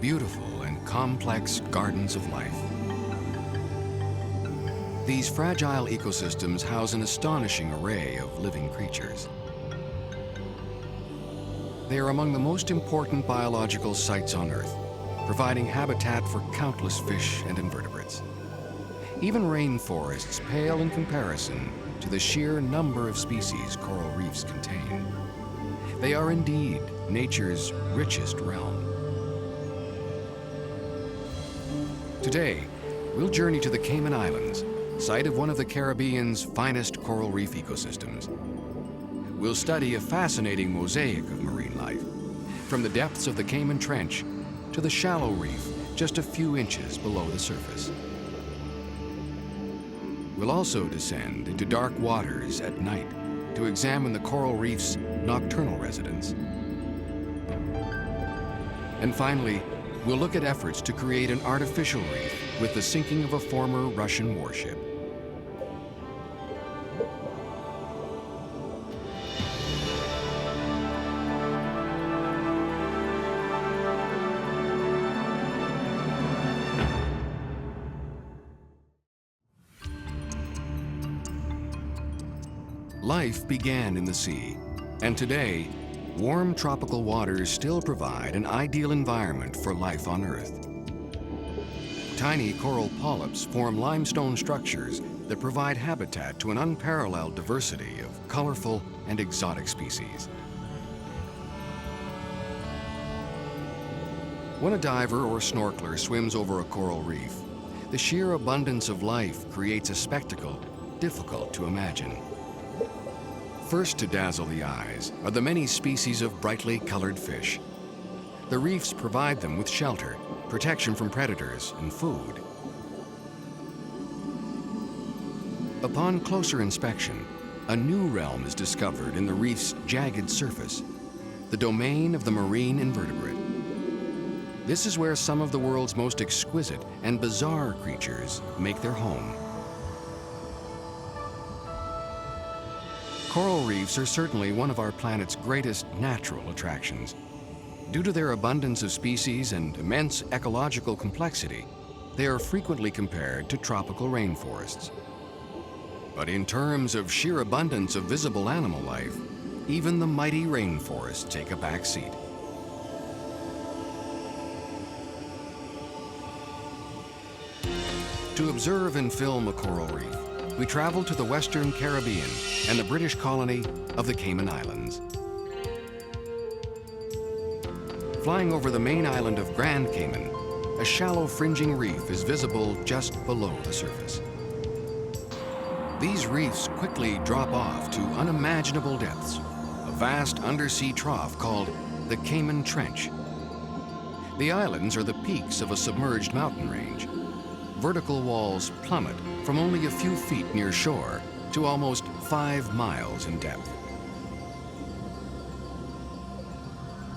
beautiful and complex gardens of life. These fragile ecosystems house an astonishing array of living creatures. They are among the most important biological sites on Earth, providing habitat for countless fish and invertebrates. Even rainforests pale in comparison to the sheer number of species coral reefs contain. They are indeed nature's richest realm. Today, we'll journey to the Cayman Islands, site of one of the Caribbean's finest coral reef ecosystems. We'll study a fascinating mosaic of marine life, from the depths of the Cayman Trench to the shallow reef just a few inches below the surface. We'll also descend into dark waters at night to examine the coral reef's nocturnal residents. And finally, we'll look at efforts to create an artificial reef with the sinking of a former Russian warship. Life began in the sea, and today, warm tropical waters still provide an ideal environment for life on Earth. Tiny coral polyps form limestone structures that provide habitat to an unparalleled diversity of colorful and exotic species. When a diver or snorkeler swims over a coral reef, the sheer abundance of life creates a spectacle difficult to imagine. First to dazzle the eyes are the many species of brightly colored fish. The reefs provide them with shelter, protection from predators, and food. Upon closer inspection, a new realm is discovered in the reef's jagged surface, the domain of the marine invertebrate. This is where some of the world's most exquisite and bizarre creatures make their home. Coral reefs are certainly one of our planet's greatest natural attractions. Due to their abundance of species and immense ecological complexity, they are frequently compared to tropical rainforests. But in terms of sheer abundance of visible animal life, even the mighty rainforests take a back seat. To observe and film a coral reef, we travel to the Western Caribbean and the British colony of the Cayman Islands. Flying over the main island of Grand Cayman, a shallow fringing reef is visible just below the surface. These reefs quickly drop off to unimaginable depths, a vast undersea trough called the Cayman Trench. The islands are the peaks of a submerged mountain range. Vertical walls plummet from only a few feet near shore to almost 5 miles in depth.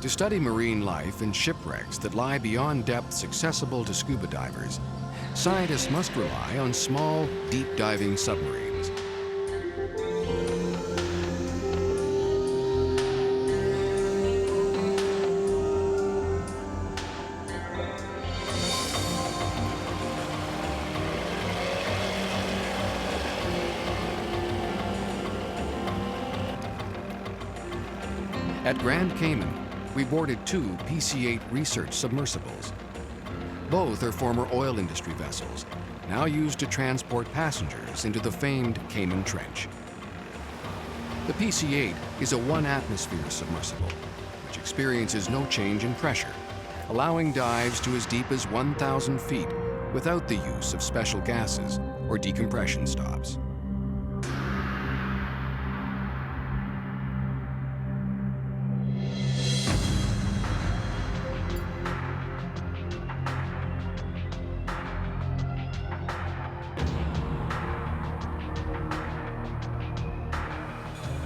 To study marine life and shipwrecks that lie beyond depths accessible to scuba divers, scientists must rely on small, deep-diving submarines. At Grand Cayman, we boarded 2 PC-8 research submersibles. Both are former oil industry vessels, now used to transport passengers into the famed Cayman Trench. The PC-8 is a 1-atmosphere submersible, which experiences no change in pressure, allowing dives to as deep as 1,000 feet without the use of special gases or decompression stops.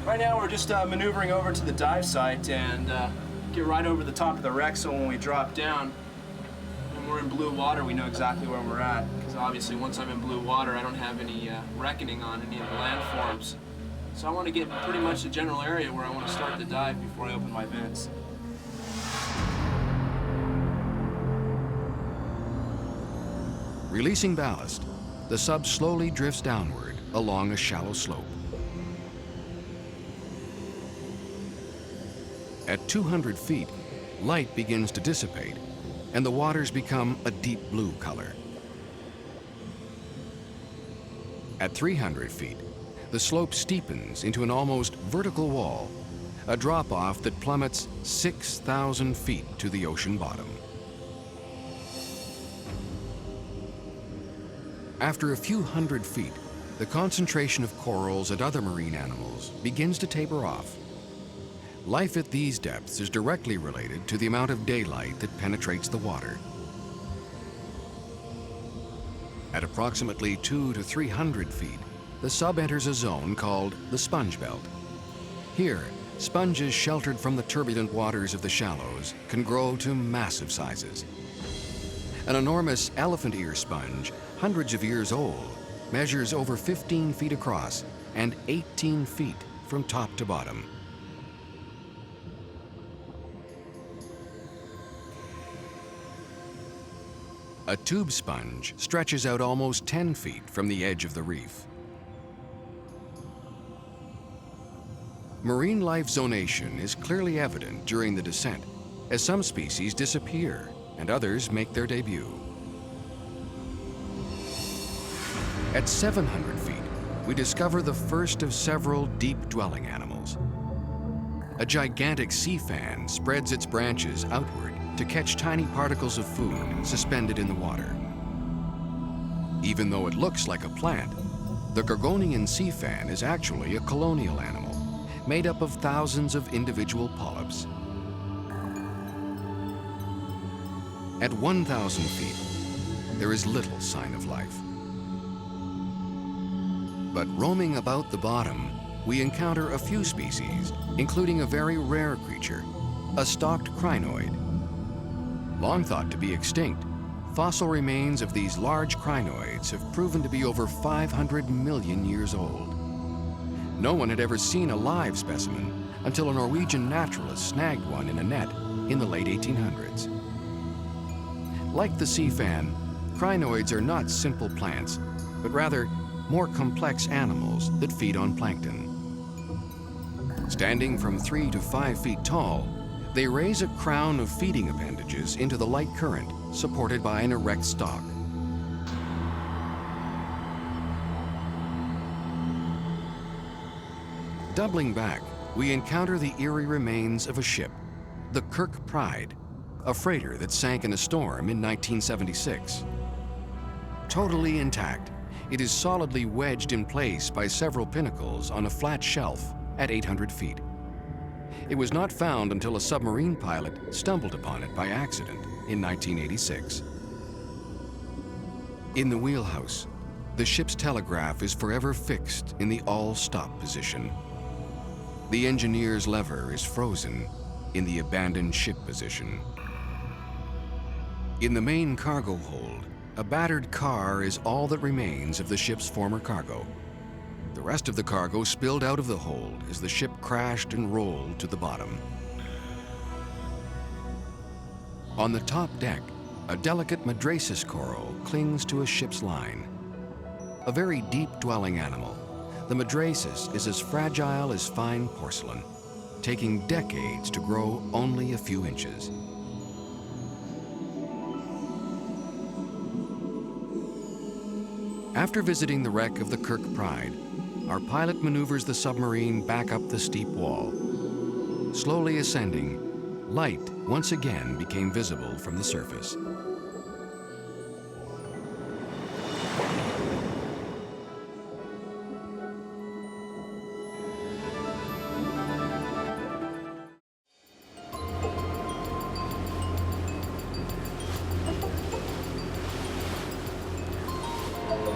Right now we're just maneuvering over to the dive site and get right over the top of the wreck, so when we drop down, when we're in blue water, we know exactly where we're at. Because obviously once I'm in blue water, I don't have any reckoning on any of the landforms. So I want to get pretty much the general area where I want to start the dive before I open my vents. Releasing ballast, the sub slowly drifts downward along a shallow slope. At 200 feet, light begins to dissipate, and the waters become a deep blue color. At 300 feet, the slope steepens into an almost vertical wall, a drop-off that plummets 6,000 feet to the ocean bottom. After a few hundred feet, the concentration of corals and other marine animals begins to taper off. Life at these depths is directly related to the amount of daylight that penetrates the water. At approximately 200 to 300 feet, the sub enters a zone called the sponge belt. Here, sponges sheltered from the turbulent waters of the shallows can grow to massive sizes. An enormous elephant ear sponge, hundreds of years old, measures over 15 feet across and 18 feet from top to bottom. A tube sponge stretches out almost 10 feet from the edge of the reef. Marine life zonation is clearly evident during the descent, as some species disappear and others make their debut. At 700 feet, we discover the first of several deep-dwelling animals. A gigantic sea fan spreads its branches outward to catch tiny particles of food suspended in the water. Even though it looks like a plant, the Gorgonian sea fan is actually a colonial animal, made up of thousands of individual polyps. At 1,000 feet, there is little sign of life. But roaming about the bottom, we encounter a few species, including a very rare creature, a stalked crinoid. Long thought to be extinct, fossil remains of these large crinoids have proven to be over 500 million years old. No one had ever seen a live specimen until a Norwegian naturalist snagged one in a net in the late 1800s. Like the sea fan, crinoids are not simple plants, but rather more complex animals that feed on plankton. Standing from 3 to 5 feet tall, they raise a crown of feeding appendages into the light current, supported by an erect stalk. Doubling back, we encounter the eerie remains of a ship, the Kirk Pride, a freighter that sank in a storm in 1976. Totally intact, it is solidly wedged in place by several pinnacles on a flat shelf at 800 feet. It was not found until a submarine pilot stumbled upon it by accident in 1986. In the wheelhouse, the ship's telegraph is forever fixed in the all-stop position. The engineer's lever is frozen in the abandoned ship position. In the main cargo hold, a battered car is all that remains of the ship's former cargo. The rest of the cargo spilled out of the hold as the ship crashed and rolled to the bottom. On the top deck, a delicate madrasis coral clings to a ship's line. A very deep-dwelling animal, the madrasis is as fragile as fine porcelain, taking decades to grow only a few inches. After visiting the wreck of the Kirk Pride, our pilot maneuvers the submarine back up the steep wall. Slowly ascending, light once again became visible from the surface.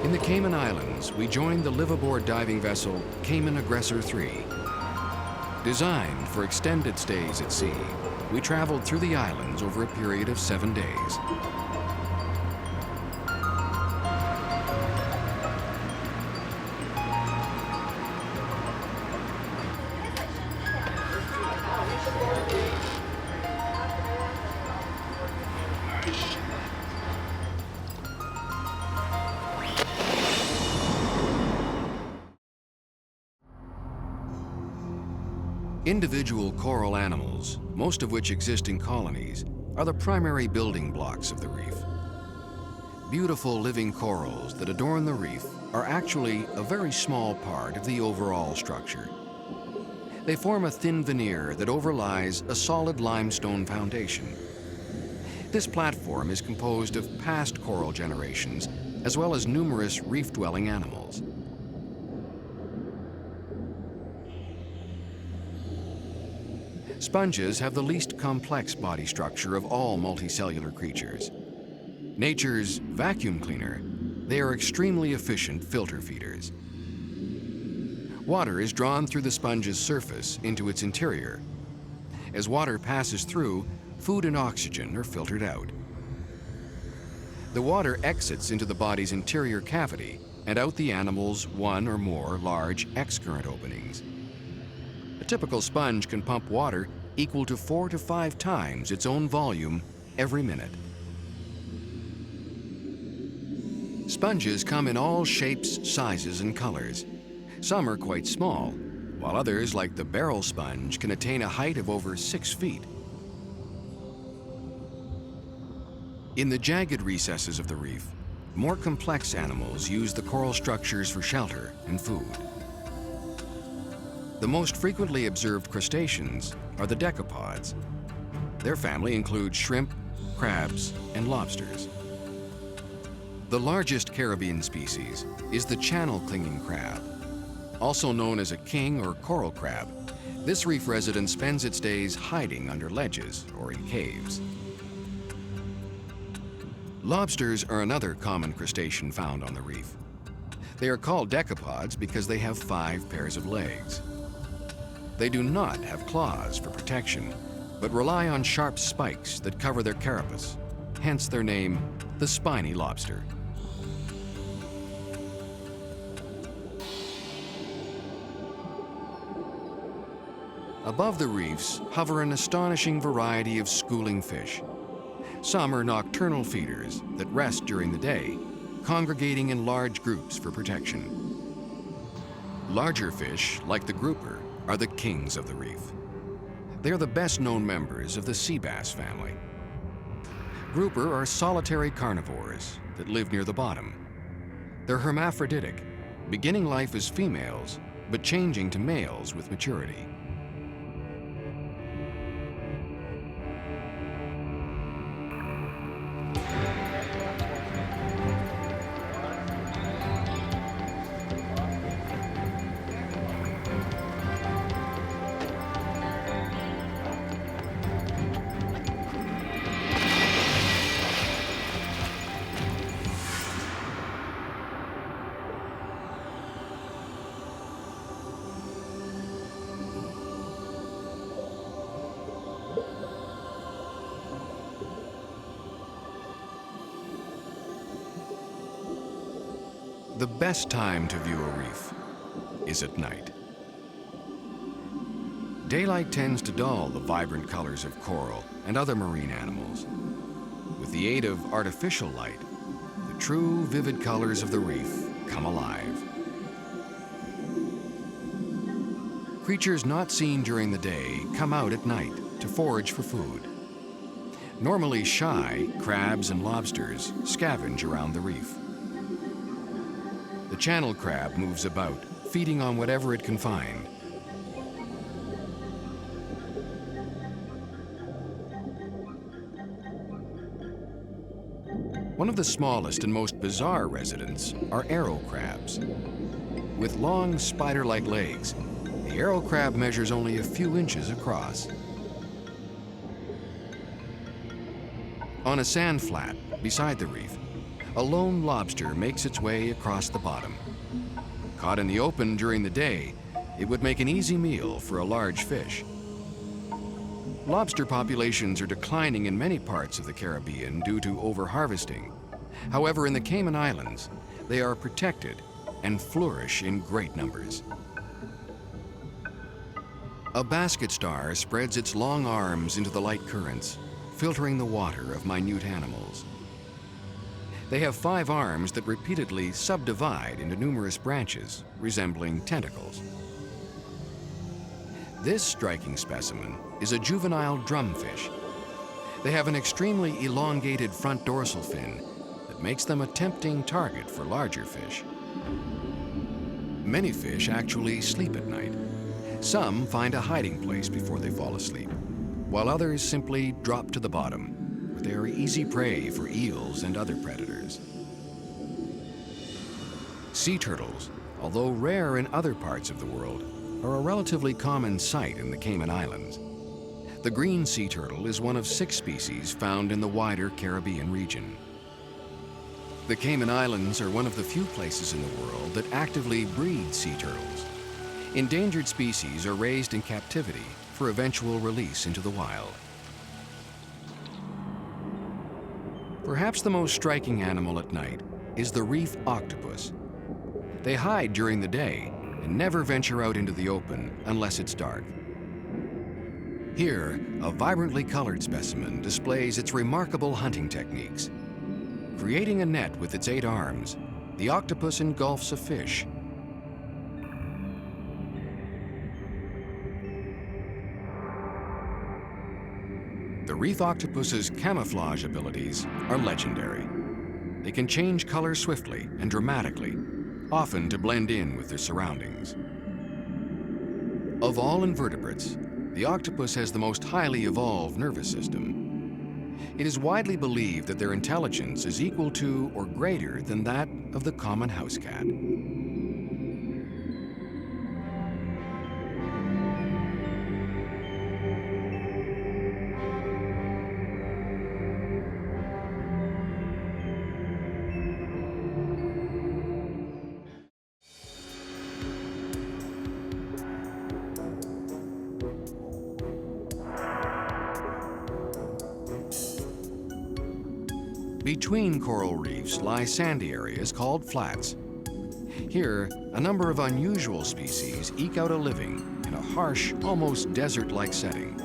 In the Cayman Islands, we joined the live-aboard diving vessel Cayman Aggressor 3. Designed for extended stays at sea, we traveled through the islands over a period of 7 days. Individual coral animals, most of which exist in colonies, are the primary building blocks of the reef. Beautiful living corals that adorn the reef are actually a very small part of the overall structure. They form a thin veneer that overlies a solid limestone foundation. This platform is composed of past coral generations, as well as numerous reef-dwelling animals. Sponges have the least complex body structure of all multicellular creatures. Nature's vacuum cleaner, they are extremely efficient filter feeders. Water is drawn through the sponge's surface into its interior. As water passes through, food and oxygen are filtered out. The water exits into the body's interior cavity and out the animal's one or more large excurrent openings. A typical sponge can pump water equal to 4 to 5 times its own volume every minute. Sponges come in all shapes, sizes, and colors. Some are quite small, while others, like the barrel sponge, can attain a height of over 6 feet. In the jagged recesses of the reef, more complex animals use the coral structures for shelter and food. The most frequently observed crustaceans are the decapods. Their family includes shrimp, crabs, and lobsters. The largest Caribbean species is the channel-clinging crab. Also known as a king or coral crab, this reef resident spends its days hiding under ledges or in caves. Lobsters are another common crustacean found on the reef. They are called decapods because they have 5 pairs of legs. They do not have claws for protection, but rely on sharp spikes that cover their carapace, hence their name, the spiny lobster. Above the reefs hover an astonishing variety of schooling fish. Some are nocturnal feeders that rest during the day, congregating in large groups for protection. Larger fish, like the grouper, are the kings of the reef. They are the best-known members of the sea bass family. Grouper are solitary carnivores that live near the bottom. They're hermaphroditic, beginning life as females, but changing to males with maturity. The best time to view a reef is at night. Daylight tends to dull the vibrant colors of coral and other marine animals. With the aid of artificial light, the true vivid colors of the reef come alive. Creatures not seen during the day come out at night to forage for food. Normally shy, crabs and lobsters scavenge around the reef. The channel crab moves about, feeding on whatever it can find. One of the smallest and most bizarre residents are arrow crabs. With long spider-like legs, the arrow crab measures only a few inches across. On a sand flat beside the reef, a lone lobster makes its way across the bottom. Caught in the open during the day, it would make an easy meal for a large fish. Lobster populations are declining in many parts of the Caribbean due to overharvesting. However, in the Cayman Islands, they are protected and flourish in great numbers. A basket star spreads its long arms into the light currents, filtering the water of minute animals. They have 5 arms that repeatedly subdivide into numerous branches, resembling tentacles. This striking specimen is a juvenile drumfish. They have an extremely elongated front dorsal fin that makes them a tempting target for larger fish. Many fish actually sleep at night. Some find a hiding place before they fall asleep, while others simply drop to the bottom, where they are easy prey for eels and other predators. Sea turtles, although rare in other parts of the world, are a relatively common sight in the Cayman Islands. The green sea turtle is one of 6 species found in the wider Caribbean region. The Cayman Islands are one of the few places in the world that actively breed sea turtles. Endangered species are raised in captivity for eventual release into the wild. Perhaps the most striking animal at night is the reef octopus. They hide during the day and never venture out into the open unless it's dark. Here, a vibrantly colored specimen displays its remarkable hunting techniques. Creating a net with its 8 arms, the octopus engulfs a fish. The reef octopus's camouflage abilities are legendary. They can change color swiftly and dramatically, often to blend in with their surroundings. Of all invertebrates, the octopus has the most highly evolved nervous system. It is widely believed that their intelligence is equal to or greater than that of the common house cat. Between coral reefs lie sandy areas called flats. Here, a number of unusual species eke out a living in a harsh, almost desert-like setting.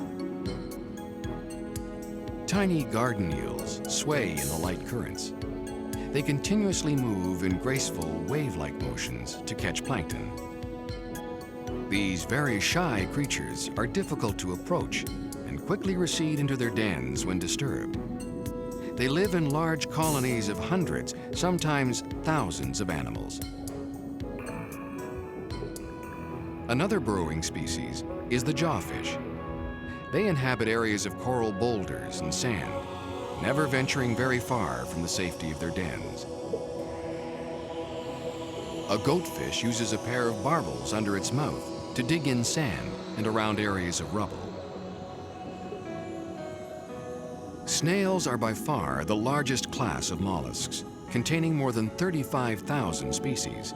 Tiny garden eels sway in the light currents. They continuously move in graceful, wave-like motions to catch plankton. These very shy creatures are difficult to approach and quickly recede into their dens when disturbed. They live in large colonies of hundreds, sometimes thousands of animals. Another burrowing species is the jawfish. They inhabit areas of coral boulders and sand, never venturing very far from the safety of their dens. A goatfish uses a pair of barbels under its mouth to dig in sand and around areas of rubble. Snails are by far the largest class of mollusks, containing more than 35,000 species.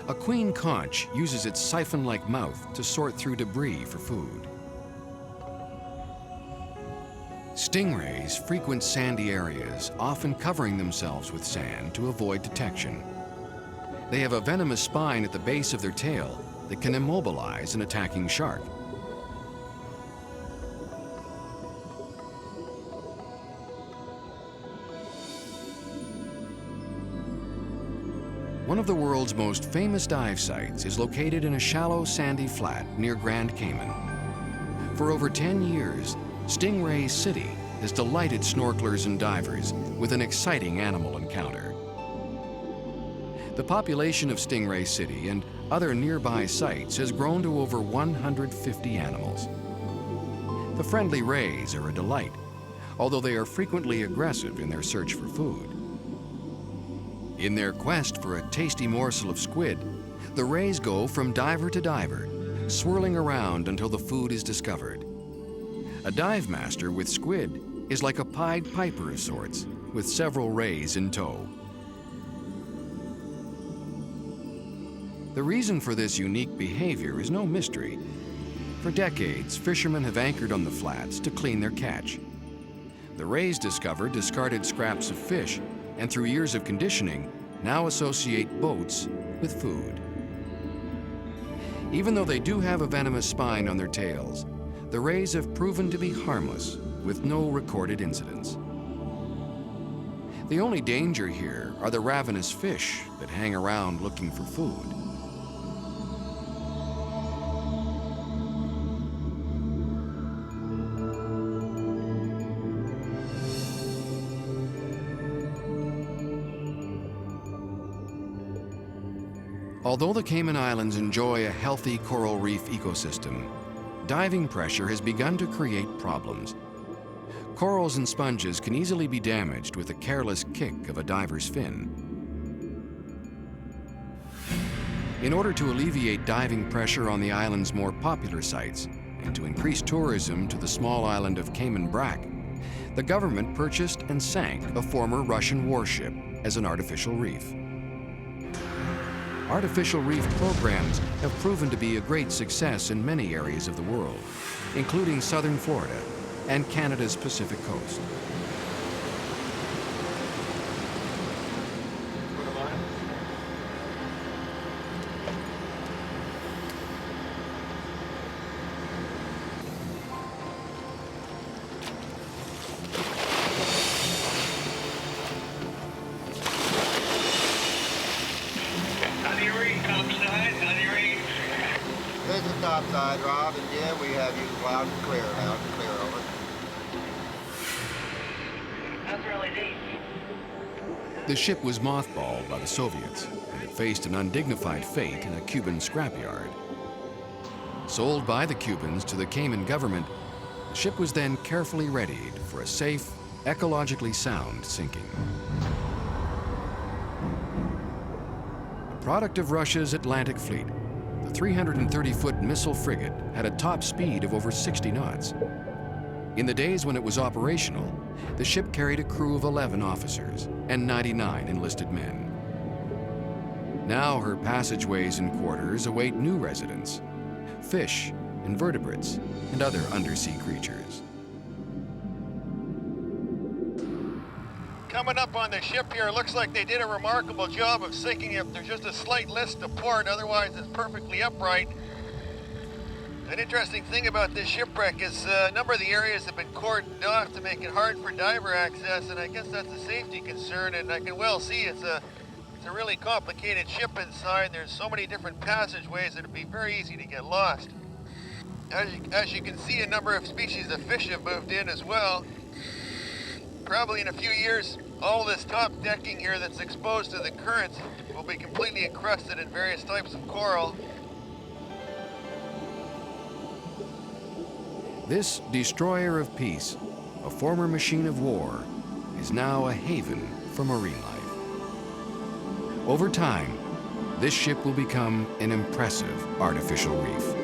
A queen conch uses its siphon-like mouth to sort through debris for food. Stingrays frequent sandy areas, often covering themselves with sand to avoid detection. They have a venomous spine at the base of their tail that can immobilize an attacking shark. One of the world's most famous dive sites is located in a shallow sandy flat near Grand Cayman. For over 10 years, Stingray City has delighted snorkelers and divers with an exciting animal encounter. The population of Stingray City and other nearby sites has grown to over 150 animals. The friendly rays are a delight, although they are frequently aggressive in their search for food. In their quest for a tasty morsel of squid, the rays go from diver to diver, swirling around until the food is discovered. A dive master with squid is like a Pied Piper of sorts, with several rays in tow. The reason for this unique behavior is no mystery. For decades, fishermen have anchored on the flats to clean their catch. The rays discovered discarded scraps of fish, and through years of conditioning, now associate boats with food. Even though they do have a venomous spine on their tails, the rays have proven to be harmless, with no recorded incidents. The only danger here are the ravenous fish that hang around looking for food. Although the Cayman Islands enjoy a healthy coral reef ecosystem, diving pressure has begun to create problems. Corals and sponges can easily be damaged with a careless kick of a diver's fin. In order to alleviate diving pressure on the island's more popular sites and to increase tourism to the small island of Cayman Brac, the government purchased and sank a former Russian warship as an artificial reef. Artificial reef programs have proven to be a great success in many areas of the world, including southern Florida and Canada's Pacific coast. There's the top side, Rob, and Jim, we have you loud and clear over. That's really deep. The ship was mothballed by the Soviets, and it faced an undignified fate in a Cuban scrapyard. Sold by the Cubans to the Cayman government, the ship was then carefully readied for a safe, ecologically sound sinking. A product of Russia's Atlantic Fleet, the 330-foot missile frigate had a top speed of over 60 knots. In the days when it was operational, the ship carried a crew of 11 officers and 99 enlisted men. Now her passageways and quarters await new residents: fish, invertebrates, and other undersea creatures. Coming up on the ship here, looks like they did a remarkable job of sinking it. There's just a slight list to port, otherwise it's perfectly upright. An interesting thing about this shipwreck is a number of the areas have been cordoned off to make it hard for diver access, and I guess that's a safety concern, and I can well see it's a really complicated ship inside. There's so many different passageways that it'd be very easy to get lost. As you can see, a number of species of fish have moved in as well. Probably in a few years, all this top decking here that's exposed to the currents will be completely encrusted in various types of coral. This destroyer of peace, a former machine of war, is now a haven for marine life. Over time, this ship will become an impressive artificial reef.